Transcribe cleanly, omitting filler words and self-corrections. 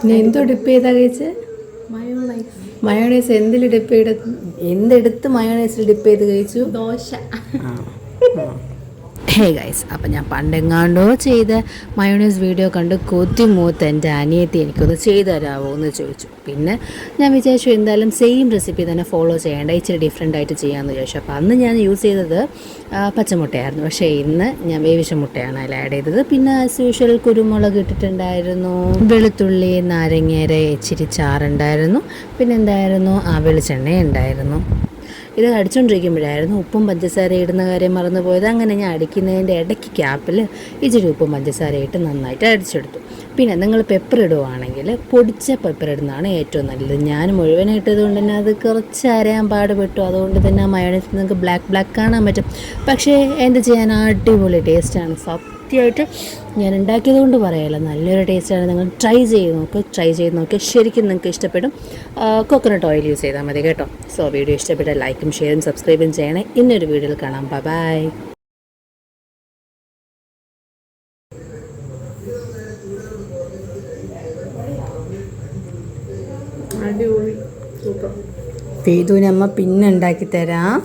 നീ എന്തോ ഡിപ്പ് ചെയ്താ കഴിച്ച്? മയോണൈസ് എന്തിൽ ഡിപ്പ് ചെയ്ത്? എന്തെടുത്ത് മയോണൈസിൽ ഡിപ്പ് ചെയ്ത് കഴിച്ചു? ദോശ. ഹേ ഗൈസ്, അപ്പം ഞാൻ പണ്ടെങ്ങാണ്ടോ ചെയ്ത മയോണൈസ് വീഡിയോ കണ്ട് കൊത്തിമൂത്ത് എൻ്റെ അനിയത്തി എനിക്കൊന്ന് ചെയ്തു തരാമോ എന്ന് ചോദിച്ചു. പിന്നെ ഞാൻ വിചാരിച്ചു എന്തായാലും സെയിം റെസിപ്പി തന്നെ ഫോളോ ചെയ്യേണ്ട, ഇച്ചിരി ഡിഫറെൻ്റ് ആയിട്ട് ചെയ്യാമെന്ന് വിചാരിച്ചു. അപ്പോൾ അന്ന് ഞാൻ യൂസ് ചെയ്തത് പച്ചമുട്ടയായിരുന്നു. പക്ഷേ ഇന്ന് ഞാൻ വേവിച്ച മുട്ടയാണ് അതിൽ ആഡ് ചെയ്തത്. പിന്നെ ആസ് യൂഷ്വൽ കുരുമുളക് ഇട്ടിട്ടുണ്ടായിരുന്നു, വെളുത്തുള്ളി, നാരങ്ങേര, ഇച്ചിരി ചാറുണ്ടായിരുന്നു, പിന്നെ എന്തായിരുന്നു, വെളിച്ചെണ്ണ ഉണ്ടായിരുന്നു. ഇത് അടിച്ചുകൊണ്ടിരിക്കുമ്പോഴായിരുന്നു ഉപ്പും പഞ്ചസാര ഇടുന്ന കാര്യം മറന്നു പോയത്. അങ്ങനെ ഞാൻ അടിക്കുന്നതിൻ്റെ ഇടയ്ക്ക് ക്യാപ്പിൽ ഇച്ചിരി ഉപ്പും പഞ്ചസാര ഇട്ട് നന്നായിട്ട് അടിച്ചെടുത്തു. പിന്നെ നിങ്ങൾ പെപ്പർ ഇടുവാണെങ്കിൽ പൊടിച്ച പെപ്പർ ഇടുന്നതാണ് ഏറ്റവും നല്ലത്. ഞാൻ മുഴുവനായിട്ടത് കൊണ്ട് തന്നെ അത് കുറച്ച് അരയാൻ പാടുപെട്ടു. അതുകൊണ്ട് തന്നെ ആ മയോണൈസ് നിങ്ങൾക്ക് ബ്ലാക്ക് കാണാൻ പറ്റും. പക്ഷേ എന്ത് ചെയ്യാൻ, അടിപൊളി ടേസ്റ്റാണ്. സത്യമായിട്ട് ഞാൻ ഉണ്ടാക്കിയത് കൊണ്ട് പറയല്ല, നല്ലൊരു ടേസ്റ്റാണ്. നിങ്ങൾ ട്രൈ ചെയ്ത് നോക്ക്, ശരിക്കും നിങ്ങൾക്ക് ഇഷ്ടപ്പെടും. കോക്കനട്ട് ഓയിൽ യൂസ് ചെയ്താൽ മതി കേട്ടോ. സോ വീഡിയോ ഇഷ്ടപ്പെട്ട ലൈക്കും ഷെയറും സബ്സ്ക്രൈബും ചെയ്യണേ. ഇന്നൊരു വീഡിയോയിൽ കാണാം. ബൈ. അടിപൊളി, സൂപ്പർ. പേതുവിനമ്മ പിന്നെ ഉണ്ടാക്കി തരാം.